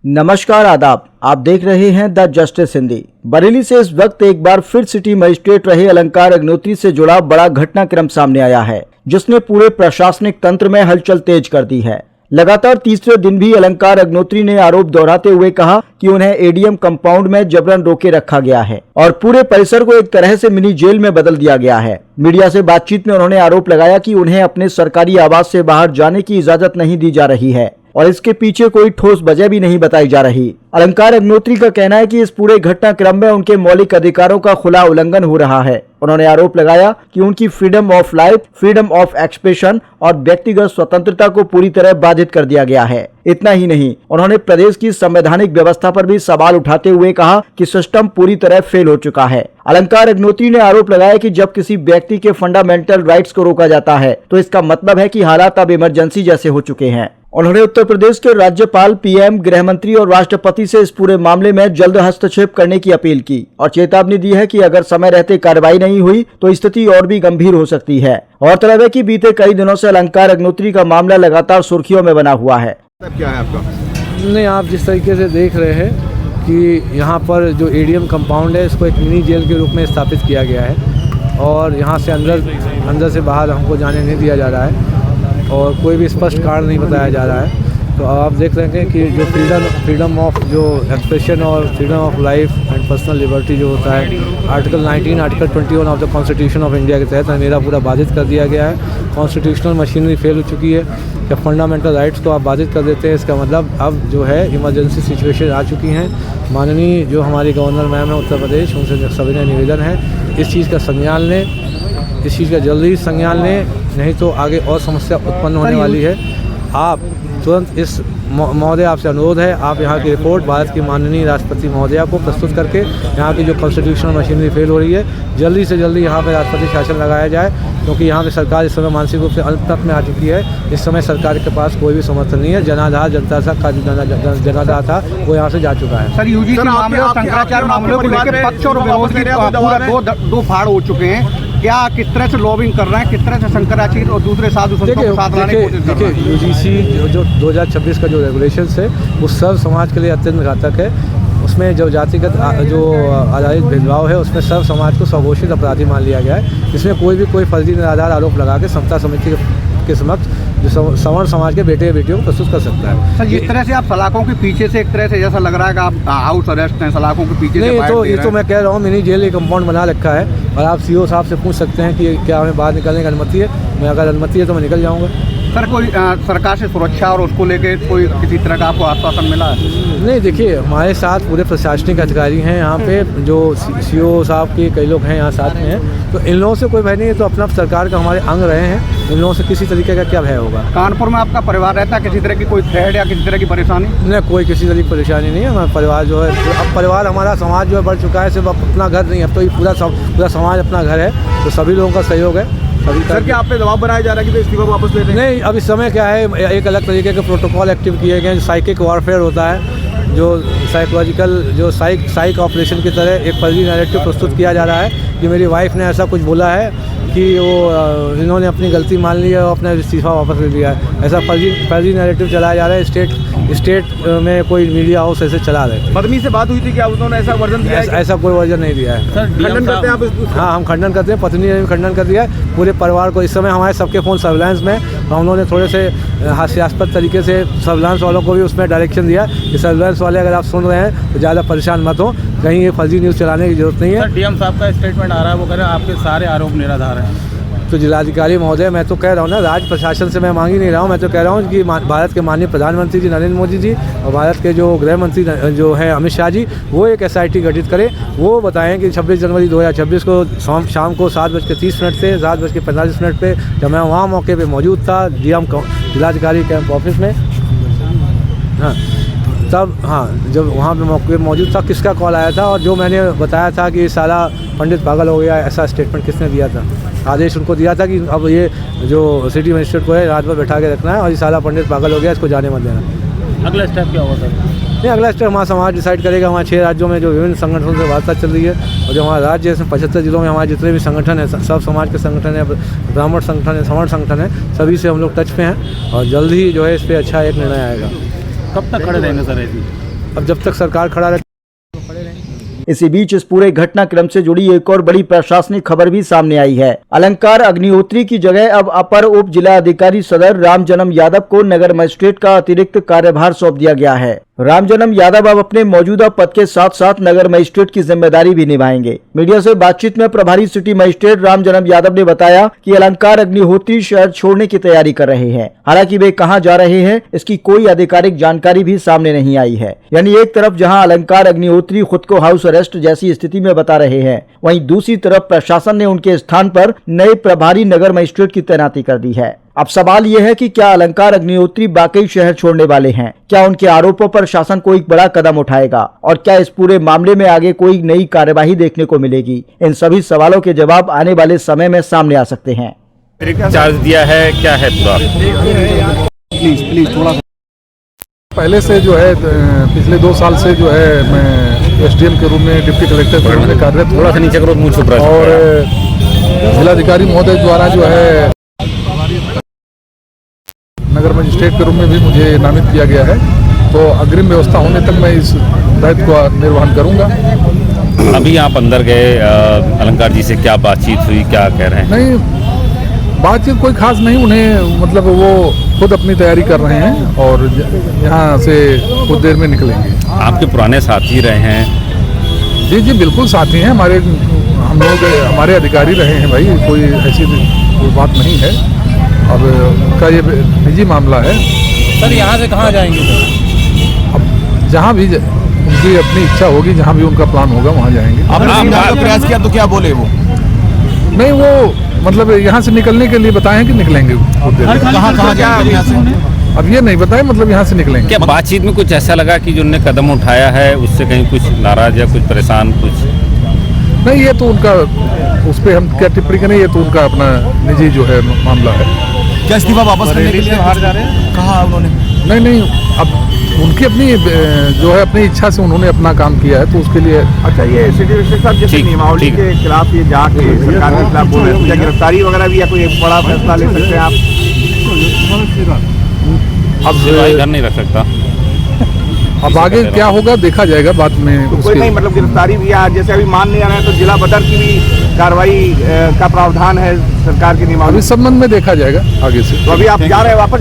नमस्कार आदाब, आप देख रहे हैं द जस्टिस हिंदी। बरेली से इस वक्त एक बार फिर सिटी मजिस्ट्रेट रहे अलंकार अग्निहोत्री से जुड़ा बड़ा घटनाक्रम सामने आया है, जिसने पूरे प्रशासनिक तंत्र में हलचल तेज कर दी है। लगातार तीसरे दिन भी अलंकार अग्निहोत्री ने आरोप दोहराते हुए कहा कि उन्हें एडीएम कंपाउंड में जबरन रोके रखा गया है और पूरे परिसर को एक तरह से मिनी जेल में बदल दिया गया है। मीडिया से बातचीत में उन्होंने आरोप लगाया कि उन्हें अपने सरकारी आवास से बाहर जाने की इजाजत नहीं दी जा रही है और इसके पीछे कोई ठोस वजह भी नहीं बताई जा रही। अलंकार अग्निहोत्री का कहना है कि इस पूरे घटनाक्रम में उनके मौलिक अधिकारों का खुला उल्लंघन हो रहा है। उन्होंने आरोप लगाया कि उनकी freedom of life, freedom of expression और व्यक्तिगत स्वतंत्रता को पूरी तरह बाधित कर दिया गया है। इतना ही नहीं, उन्होंने प्रदेश की संवैधानिक व्यवस्था पर भी सवाल उठाते हुए कहा कि सिस्टम पूरी तरह फेल हो चुका है। अलंकार अग्निहोत्री ने आरोप लगाया कि जब किसी व्यक्ति के फंडामेंटल राइट्स को रोका जाता है तो इसका मतलब है कि हालात अब इमरजेंसी जैसे हो चुके हैं। उन्होंने उत्तर प्रदेश के राज्यपाल, पीएम, गृह मंत्री और राष्ट्रपति से इस पूरे मामले में जल्द हस्तक्षेप करने की अपील की और चेतावनी दी है कि अगर समय रहते कार्रवाई नहीं हुई तो स्थिति और भी गंभीर हो सकती है। गौरतलब है कि बीते कई दिनों से अलंकार अग्निहोत्री का मामला लगातार सुर्खियों में बना हुआ है। क्या है आपका? नहीं, आप जिस तरीके से देख रहे हैं कि यहाँ पर जो एडीएम कंपाउंड है इसको एक मिनी जेल के रूप में स्थापित किया गया है और यहाँ से अंदर से बाहर हमको जाने नहीं दिया जा रहा है और कोई भी स्पष्ट कारण नहीं बताया जा रहा है। तो आप देख रहे हैं कि जो फ्रीडम ऑफ जो एक्सप्रेशन और freedom of life and personal liberty जो होता है, article 19, article 21 of the constitution of India के तहत मेरा पूरा बाधित कर दिया गया है। कॉन्स्टिट्यूशनल मशीनरी फेल हो चुकी है। जब फंडामेंटल राइट्स को आप बाधित कर देते हैं, इसका मतलब अब जो है इमरजेंसी सिचुएशन आ चुकी हैं। माननीय जो हमारी गवर्नर मैम है उत्तर प्रदेश, उनसे सविनय निवेदन है इस चीज़ का संज्ञान लें, इस चीज़ का जल्दी संज्ञान लें, नहीं तो आगे और समस्या उत्पन्न होने वाली है। आप तुरंत इस महोदय आपसे अनुरोध है, आप यहाँ की रिपोर्ट भारत की माननीय राष्ट्रपति महोदया को प्रस्तुत करके यहाँ की जो कॉन्स्टिट्यूशनल मशीनरी फेल हो रही है, जल्दी से जल्दी यहाँ पर राष्ट्रपति शासन लगाया जाए, क्योंकि यहाँ पे सरकार इस समय मानसिक रूप से अंत में आ चुकी है। इस समय सरकार के पास कोई भी समर्थन नहीं है। जनाधार जनता का जनाधार था वो यहाँ से जा चुका है। सर, यूजीसी मामले और शंकराचार्य मामलों को लेकर पक्ष और विरोध की पूरा दो फाड़ हो चुके हैं। क्या किस तरह से लॉबिंग कर रहे हैं, किस तरह से शंकराचार्य और दूसरे साधु संतों को साथ लाने की कोशिश कर रहे हैं? यूजीसी जो 2026 का जो रेगुलेशंस है वो सर्व समाज के लिए अत्यंत घातक है। उसमें जो जातिगत जो आधारित भेदभाव है उसमें सर्व समाज को स्वघोषित अपराधी मान लिया गया है। इसमें कोई फर्जी निराधार आरोप लगा के समता समिति के समक्ष जो सवर्ण समाज के बेटे बेटियों को प्रस्तुत कर सकता है। सर, जिस तरह से आप सलाखों के पीछे से एक तरह से जैसा लग रहा है कि आप हाउस अरेस्ट हैं, सलाखों के पीछे नहीं, तो ये तो मैं कह रहा हूँ मिनी जेल एक कंपाउंड बना रखा है और आप सीओ साहब से पूछ सकते हैं कि क्या हमें बाहर निकलने की अनुमति है। मैं अगर अनुमति है तो मैं निकल जाऊँगा। सर, कोई सरकार से सुरक्षा और उसको लेके कोई किसी तरह का आपको आश्वासन मिला है? नहीं, देखिए हमारे साथ पूरे प्रशासनिक अधिकारी हैं यहाँ पे, जो सीओ साहब के कई लोग हैं यहाँ साथ में हैं, तो इन लोगों से कोई भय नहीं है। तो अपना सरकार का हमारे अंग रहे हैं, इन लोगों से किसी तरीके का क्या भय होगा। कानपुर में आपका परिवार रहता है, किसी तरह की कोई थ्रेड या किसी तरह की परेशानी? नहीं, कोई किसी तरह की परेशानी नहीं है। हमारा परिवार जो है, अब परिवार हमारा समाज जो है बढ़ चुका है, सिर्फ अपना घर नहीं, अब तो ये पूरा समाज अपना घर है, तो सभी लोगों का सहयोग है। सर, क्या आप पे दबाव बनाया जा रहा है कि इस्तीफा वापस ले लें? नहीं, अब इस समय क्या है, एक अलग तरीके के प्रोटोकॉल एक्टिव किए गए हैं। साइकिक वॉरफेयर होता है, जो साइकोलॉजिकल जो साइक ऑपरेशन की तरह एक फर्जी नैरेटिव प्रस्तुत किया जा रहा है कि मेरी वाइफ ने ऐसा कुछ बोला है कि वो इन्होंने अपनी गलती मान ली है और अपना इस्तीफा वापस ले लिया है। ऐसा फर्जी नैरेटिव चलाया जा रहा है। स्टेट में कोई मीडिया हाउस ऐसे चला रहे हैं। पत्नी से बात हुई थी क्या, उन्होंने ऐसा वर्जन दिया है? ऐसा कोई वर्जन नहीं दिया है। सर, खंडन करते हैं आप? हाँ, हम खंडन करते हैं। पत्नी ने भी खंडन कर दिया है। पूरे परिवार को इस समय हमारे सबके फ़ोन सर्विलांस में, हम लोगों ने थोड़े से हास्यास्पद तरीके से सर्विलांस वालों को भी उसमें डायरेक्शन दिया कि सर्विलांस वाले अगर आप सुन रहे हैं तो ज़्यादा परेशान मत हो, कहीं ये फर्जी न्यूज़ चलाने की जरूरत नहीं है। सर, डीएम साहब का स्टेटमेंट आ रहा है, वो कह रहे हैं आपके सारे आरोप निराधार हैं। तो जिलाधिकारी महोदय, मैं तो कह रहा हूँ ना, राज्य प्रशासन से मैं मांग ही नहीं रहा हूँ। मैं तो कह रहा हूँ कि भारत के माननीय प्रधानमंत्री जी नरेंद्र मोदी जी और भारत के जो गृह मंत्री जो है अमित शाह जी, वो एक SIT गठित करें। वो बताएं कि 26 जनवरी 2026 को शाम को 7:30 से 7:45 पे, जब मैं वहाँ मौके पे मौजूद था जिलाधिकारी कैंप ऑफिस में, हाँ तब, हाँ जब वहाँ पे मौके पे मौजूद था, किसका कॉल आया था और जो मैंने बताया था कि साला पंडित पागल हो गया, ऐसा स्टेटमेंट किसने दिया था? आदेश उनको दिया था कि अब ये जो सिटी मजिस्ट्रेट को है रात भर बैठा के रखना है और ये साला पंडित पागल हो गया, इसको जाने मत देना। अगला स्टेप क्या होगा सर? नहीं, अगला स्टेप हमारा समाज डिसाइड करेगा। हमारे 6 राज्यों में जो विभिन्न संगठनों से वार्ता चल रही है और जो हमारा राज्य है इसमें 75 जिलों में हमारे जितने भी संगठन हैं, सब समाज के संगठन है, ब्राह्मण संगठन है, सवर्ण संगठन है, सभी से हम लोग टच पे हैं और जल्द ही जो है इस पर अच्छा एक निर्णय आएगा। कब तक खड़े रहेंगे सर ऐसी? अब जब तक सरकार खड़ा रहे खड़े रहेंगे। इसी बीच इस पूरे घटनाक्रम से जुड़ी एक और बड़ी प्रशासनिक खबर भी सामने आई है। अलंकार अग्निहोत्री की जगह अब अपर उप जिला अधिकारी सदर रामजन्म यादव को नगर मजिस्ट्रेट का अतिरिक्त कार्यभार सौंप दिया गया है। रामजन्म यादव अब अपने मौजूदा पद के साथ साथ नगर मजिस्ट्रेट की जिम्मेदारी भी निभाएंगे। मीडिया से बातचीत में प्रभारी सिटी मजिस्ट्रेट रामजन्म यादव ने बताया कि अलंकार अग्निहोत्री शहर छोड़ने की तैयारी कर रहे हैं। हालांकि वे कहां जा रहे हैं इसकी कोई आधिकारिक जानकारी भी सामने नहीं आई है। यानी एक तरफ जहां अलंकार अग्निहोत्री खुद को हाउस अरेस्ट जैसी स्थिति में बता रहे हैं, वहीं दूसरी तरफ प्रशासन ने उनके स्थान पर नए प्रभारी नगर मजिस्ट्रेट की तैनाती कर दी है। अब सवाल यह है कि क्या अलंकार अग्निहोत्री वाकई शहर छोड़ने वाले हैं? क्या उनके आरोपों पर शासन कोई बड़ा कदम उठाएगा और क्या इस पूरे मामले में आगे कोई नई कार्यवाही देखने को मिलेगी? इन सभी सवालों के जवाब आने वाले समय में सामने आ सकते हैं। चार्ज दिया है, क्या है पूरा? प्लीज थोड़ा पहले से जो है पिछले 2 साल से जो है मैं एसडीएम के रूप में डिप्टी कलेक्टर के रूप में कार्यरत थोड़ा सा नीचे करो, मुंह छुप रहा है। और जिलाधिकारी महोदय द्वारा जो है नगर मजिस्ट्रेट के रूप में भी मुझे नामित किया गया है, तो अग्रिम व्यवस्था होने तक मैं इस दायित्व का निर्वहन करूंगा। अभी आप अंदर गए, अलंकार जी से क्या बातचीत हुई, क्या कह रहे हैं? नहीं, बातचीत कोई खास नहीं, उन्हें मतलब वो खुद अपनी तैयारी कर रहे हैं और यहाँ से कुछ देर में निकलेंगे। आपके पुराने साथी रहे हैं? जी बिल्कुल साथी हैं हमारे, हम लोग हमारे अधिकारी रहे हैं भाई, कोई ऐसी कोई बात नहीं है। अब उनका ये निजी मामला है। सर यहाँ से कहाँ जाएंगे? अब जहाँ भी उनकी अपनी इच्छा होगी, जहाँ भी उनका प्लान होगा वहाँ जाएंगे। आपने प्रयास किया तो क्या बोले वो? नहीं, वो मतलब यहाँ से निकलने के लिए बताए हैं कि निकलेंगे। कहाँ जाएंगे यहाँ से? अब ये नहीं बताए, मतलब यहाँ से निकलेंगे। क्या बातचीत में कुछ ऐसा लगा कि जो उन्होंने कदम उठाया है उससे कहीं कुछ नाराज या कुछ परेशान कुछ? नहीं, ये तो उनका, उस पर हम क्या टिप्पणी करें, ये तो उनका अपना निजी जो है मामला है। क्या इस्तीफा वापस करने के लिए बाहर जा रहे हैं? कहा उन्होंने? नहीं, अब उनकी अपनी जो है अपनी इच्छा से उन्होंने अपना काम किया है, तो उसके लिए। अच्छा, ये सिटी मजिस्ट्रेट साहब जैसे नियमावली के खिलाफ ये जाके सरकार के खिलाफ बोल रहे हैं, क्या गिरफ्तारी वगैरह भी या कोई बड़ा फैसला ले सकते हैं आप? अब इधर नहीं रख सकता। अब आगे क्या होगा देखा जाएगा बाद में। तो कोई नहीं, मतलब गिरफ्तारी भी जैसे अभी मान नहीं आ रहे हैं, तो जिला बदर की भी कार्रवाई का प्रावधान है सरकार के नियमावली। इस संबंध में देखा जाएगा आगे से। तो अभी आप जा रहे हैं, वापस